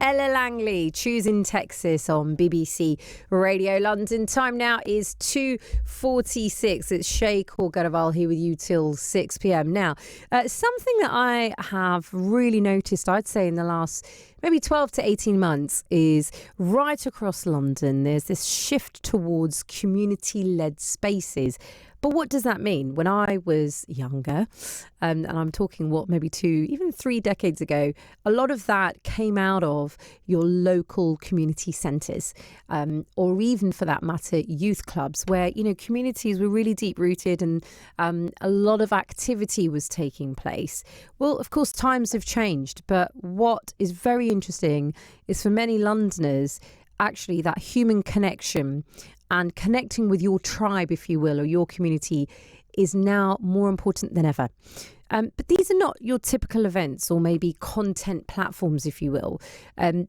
Ella Langley, Choosing Texas on BBC Radio London. Time now is 2:46. It's Shay Corgaraval here with you till 6 p.m. Now, something that I have really noticed, I'd say in the last maybe 12 to 18 months, is right across London, there's this shift towards community-led spaces. But what does that mean? When I was younger, and I'm talking maybe 2, even 3 decades ago, a lot of that came out of your local community centres, or even for that matter, youth clubs, where, communities were really deep rooted and a lot of activity was taking place. Well, of course, times have changed, but what is very interesting is for many Londoners, actually that human connection and connecting with your tribe, if you will, or your community is now more important than ever. But these are not your typical events or maybe content platforms, if you will.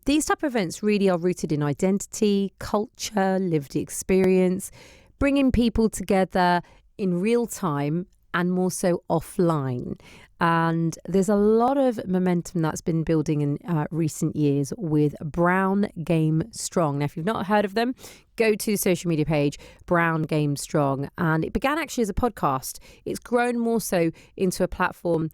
These type of events really are rooted in identity, culture, lived experience, bringing people together in real time and more so offline. And there's a lot of momentum that's been building in recent years with Brown Game Strong. Now, if you've not heard of them, go to the social media page, Brown Game Strong. And it began actually as a podcast. It's grown more so into a platform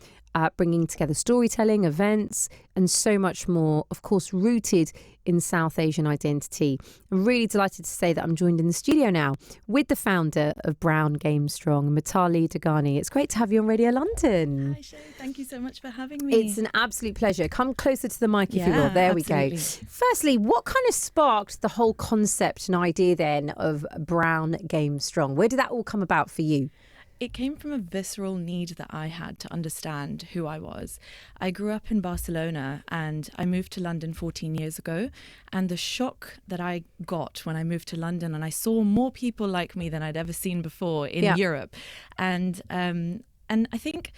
bringing together storytelling, events, and so much more, of course, rooted in South Asian identity. I'm really delighted to say that I'm joined in the studio now with the founder of Brown Game Strong, Mitali Dagani. It's great to have you on Radio London. Hi, Shay. Thank you so much for having me. It's an absolute pleasure. Come closer to the mic if you will. There absolutely. We go. Firstly, what kind of sparked the whole concept and idea then of Brown Game Strong? Where did that all come about for you? It came from a visceral need that I had to understand who I was. I grew up in Barcelona and I moved to London 14 years ago. And the shock that I got when I moved to London and I saw more people like me than I'd ever seen before in Europe. And I think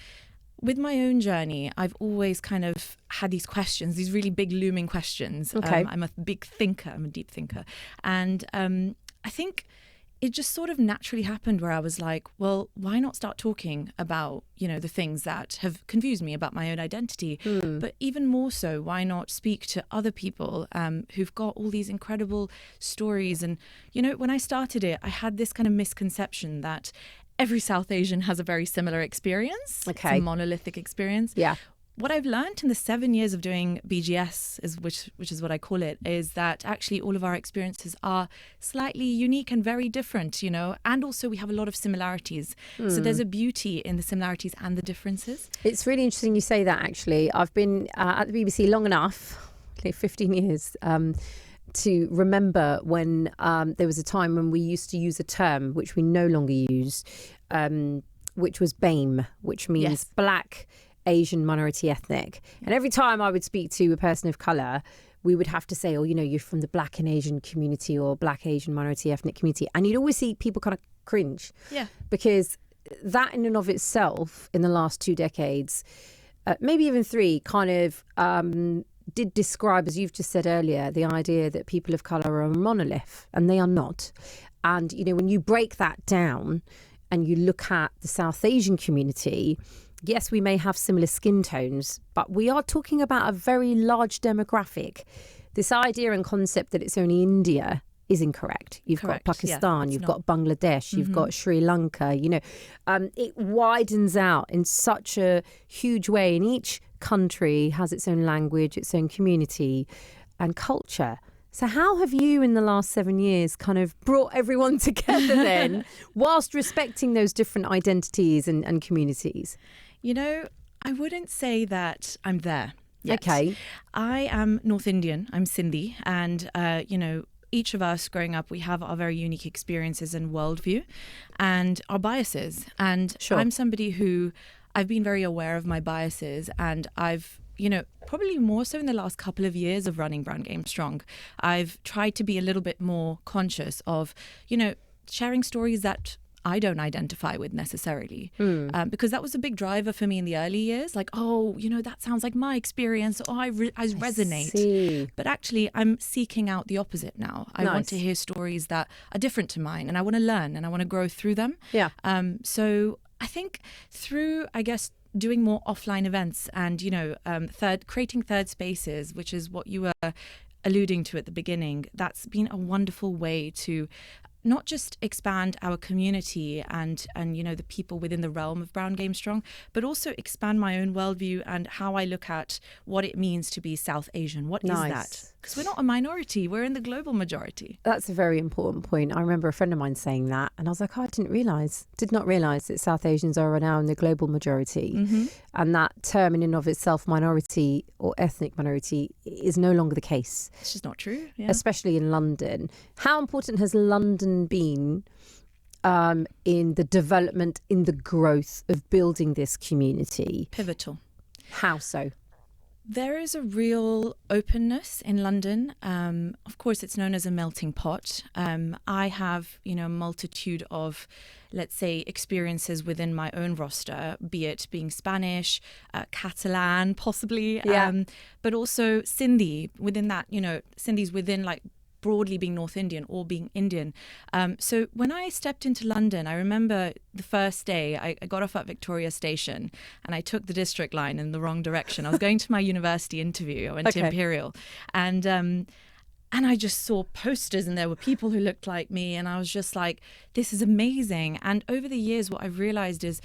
with my own journey, I've always kind of had these questions, these really big looming questions. Okay. I'm a big thinker. I'm a deep thinker. And I think it just sort of naturally happened where I was like, well, why not start talking about, the things that have confused me about my own identity? But even more so, why not speak to other people who've got all these incredible stories? And, when I started it, I had this kind of misconception that every South Asian has a very similar experience. Okay. It's a monolithic experience. Yeah. What I've learned in the 7 years of doing BGS, which is what I call it, is that actually all of our experiences are slightly unique and very different, and also we have a lot of similarities. So there's a beauty in the similarities and the differences. It's really interesting you say that, actually. I've been at the BBC long enough, 15 years, to remember when there was a time when we used to use a term which we no longer use, which was BAME, which means Black, Asian, minority, ethnic. And every time I would speak to a person of colour, we would have to say, you're from the Black and Asian community or Black, Asian, minority, ethnic community. And you'd always see people kind of cringe. Yeah. Because that in and of itself, in the last 2 decades, maybe even 3, kind of did describe, as you've just said earlier, the idea that people of colour are a monolith, and they are not. And, when you break that down and you look at the South Asian community, yes, we may have similar skin tones, but we are talking about a very large demographic. This idea and concept that it's only India is incorrect. You've got Pakistan, you've got Bangladesh, you've got Sri Lanka, it widens out in such a huge way. And each country has its own language, its own community and culture. So how have you in the last 7 years kind of brought everyone together then, whilst respecting those different identities and communities? I wouldn't say that I'm there yet. Okay. I am North Indian, I'm Sindhi, and, each of us growing up, we have our very unique experiences and worldview and our biases. And I'm somebody who, I've been very aware of my biases, and I've probably more so in the last couple of years of running Brown Game Strong, I've tried to be a little bit more conscious of, sharing stories that I don't identify with necessarily, because that was a big driver for me in the early years. Like, that sounds like my experience. I resonate. See. But actually, I'm seeking out the opposite now. I want to hear stories that are different to mine, and I want to learn and I want to grow through them. Yeah. So I think through, doing more offline events and, creating third spaces, which is what you were alluding to at the beginning. That's been a wonderful way to not just expand our community and the people within the realm of Brown Game Strong, but also expand my own worldview and how I look at what it means to be South Asian. What is that? Because we're not a minority, we're in the global majority. That's a very important point. I remember a friend of mine saying that, and I was like, I did not realise that South Asians are now in the global majority. Mm-hmm. And that term in and of itself, minority or ethnic minority, is no longer the case. It's just not true. Yeah. Especially in London. How important has London been in the development, in the growth of building this community? Pivotal. How so? There is a real openness in London. Of course, it's known as a melting pot. I have, a multitude of, let's say, experiences within my own roster, be it being Spanish, Catalan, possibly, but also Sindhi. Within that, Sindhi's within broadly being North Indian or being Indian. So when I stepped into London, I remember the first day I got off at Victoria Station and I took the district line in the wrong direction. I was going to my university interview. I went to Imperial and I just saw posters and there were people who looked like me and I was just like, this is amazing. And over the years, what I've realized is,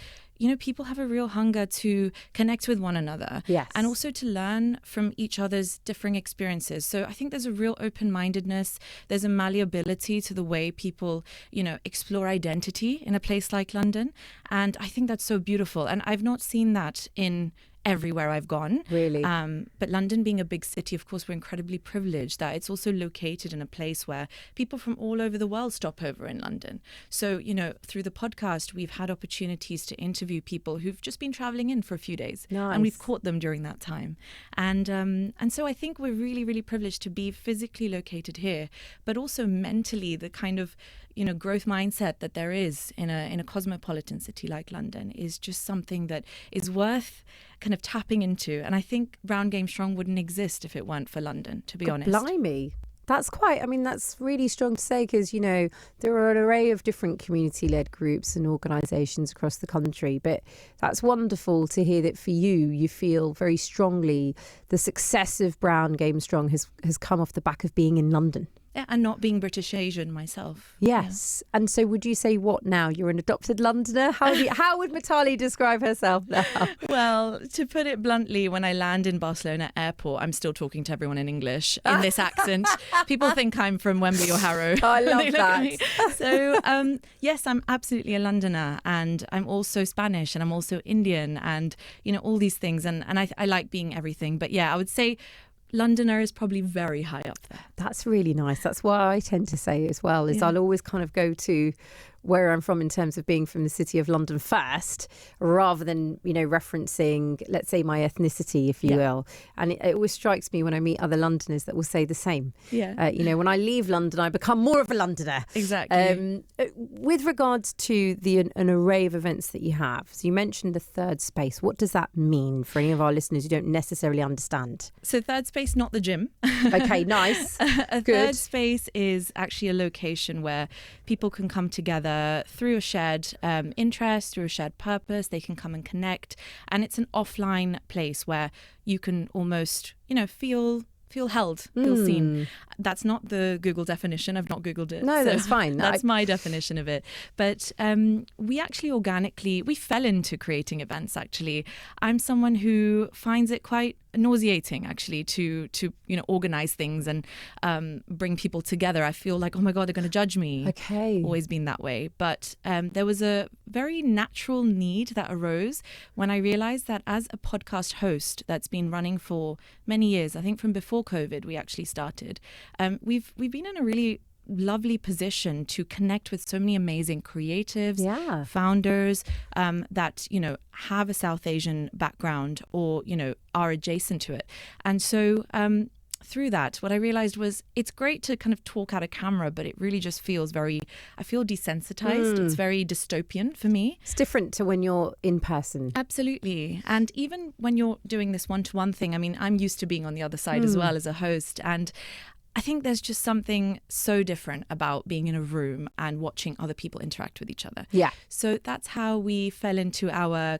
people have a real hunger to connect with one another. Yes. And also to learn from each other's differing experiences. So I think there's a real open-mindedness. There's a malleability to the way people, explore identity in a place like London. And I think that's so beautiful. And I've not seen that in everywhere I've gone. Really? But London being a big city, of course, we're incredibly privileged that it's also located in a place where people from all over the world stop over in London. So, through the podcast, we've had opportunities to interview people who've just been traveling in for a few days. Nice. And we've caught them during that time. And so I think we're really, really privileged to be physically located here, but also mentally the kind of growth mindset that there is in a cosmopolitan city like London is just something that is worth kind of tapping into. And I think Brown Game Strong wouldn't exist if it weren't for London, to be honest. Blimey. That's that's really strong to say because, there are an array of different community-led groups and organisations across the country. But that's wonderful to hear that for you feel very strongly the success of Brown Game Strong has come off the back of being in London. Yeah, and not being British Asian myself. Yes. Yeah. And so would you say what now? You're an adopted Londoner? How would Mitali describe herself now? Well, to put it bluntly, when I land in Barcelona airport, I'm still talking to everyone in English in this accent. People think I'm from Wembley or Harrow. Oh, I love that. So, yes, I'm absolutely a Londoner and I'm also Spanish and I'm also Indian and, all these things. And I like being everything. But yeah, I would say Londoner is probably very high up there. That's really nice. That's what I tend to say as well, is I'll always kind of go to where I'm from in terms of being from the city of London first, rather than, referencing, let's say, my ethnicity, if you will. And it always strikes me when I meet other Londoners that will say the same. Yeah. When I leave London, I become more of a Londoner. Exactly. With regards to an array of events that you have, so you mentioned the third space. What does that mean for any of our listeners who don't necessarily understand? So third space, not the gym. Okay, nice. A third space is actually a location where people can come together through a shared interest, through a shared purpose. They can come and connect. And it's an offline place where you can almost, feel held, feel seen. That's not the Google definition. I've not Googled it. No, that's fine. That's my definition of it. But we actually we fell into creating events, actually. I'm someone who finds it quite nauseating, actually, to organize things and bring people together. I feel like, oh my God, they're going to judge me. Okay. Always been that way. But there was a very natural need that arose when I realized that as a podcast host that's been running for many years, I think from before COVID, we actually started, we've been in a really lovely position to connect with so many amazing creatives, founders that, have a South Asian background or, are adjacent to it. And so through that, what I realized was it's great to kind of talk at a camera, but it really just feels I feel desensitized. It's very dystopian for me. It's different to when you're in person. Absolutely. And even when you're doing this one-to-one thing, I mean, I'm used to being on the other side as well as a host. And I think there's just something so different about being in a room and watching other people interact with each other. Yeah. So that's how we fell into our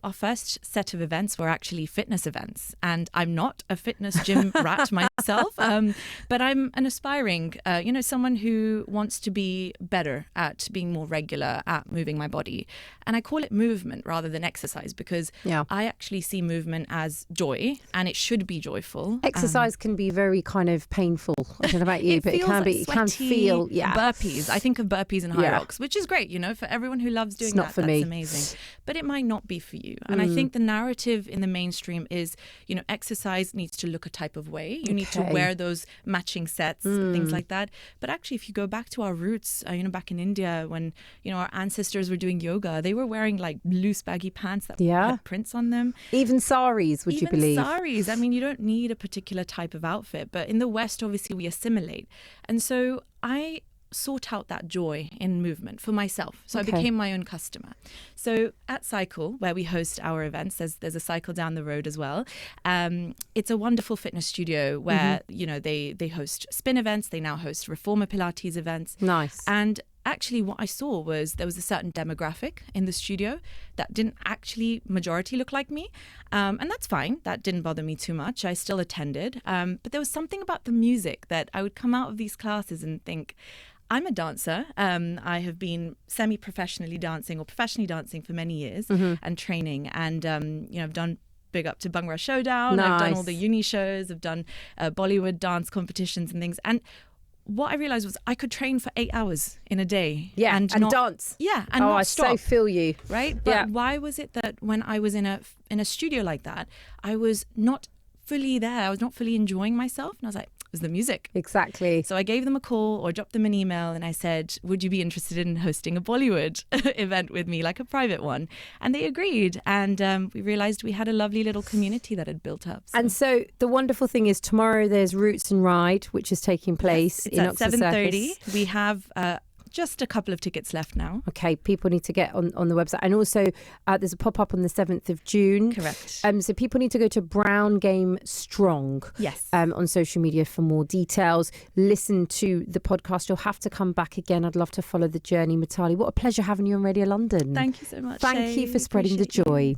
our first set of events were actually fitness events. And I'm not a fitness gym rat myself, but I'm an aspiring, someone who wants to be better at being more regular at moving my body. And I call it movement rather than exercise because I actually see movement as joy, and it should be joyful. Exercise can be very kind of painful. I don't know about you, but it can be. It can feel. Burpees. I think of burpees and high rocks, which is great. For everyone who loves doing that's me. Amazing. But it might not be for you. And I think the narrative in the mainstream is, exercise needs to look a type of way. You need to wear those matching sets and things like that. But actually, if you go back to our roots, back in India, when our ancestors were doing yoga, they were wearing like loose baggy pants that had prints on them. Even saris, would you believe? Even saris. I mean, you don't need a particular type of outfit, but in the West, obviously, we assimilate. And so I sought out that joy in movement for myself. So I became my own customer. So at Cycle, where we host our events, there's a Cycle down the road as well. It's a wonderful fitness studio where, they host spin events. They now host Reformer Pilates events. Nice. And actually what I saw was there was a certain demographic in the studio that didn't actually majority look like me. And that's fine. That didn't bother me too much. I still attended. But there was something about the music that I would come out of these classes and think, I'm a dancer. I have been semi-professionally dancing or professionally dancing for many years and training. And, I've done big up to Bhangra Showdown. Nice. I've done all the uni shows. I've done Bollywood dance competitions and things. And what I realized was I could train for 8 hours in a day. Yeah, and not dance. Yeah, and not stop. So feel you. Right? But why was it that when I was in a studio like that, I was not fully there. I was not fully enjoying myself. And I was like, it was the music. Exactly. So I gave them a call or dropped them an email and I said, would you be interested in hosting a Bollywood event with me, like a private one? And they agreed. And we realized we had a lovely little community that had built up. And so the wonderful thing is tomorrow there's Roots and Ride, which is taking place in Oxford 7:30. We have just a couple of tickets left now. Okay, people need to get on the website. And also there's a pop-up on the 7th of June. Correct. So people need to go to Brown Game Strong on social media for more details. Listen to the podcast. You'll have to come back again. I'd love to follow the journey, Mitali. What a pleasure having you on Radio London. Thank you so much. Thank you for spreading the joy.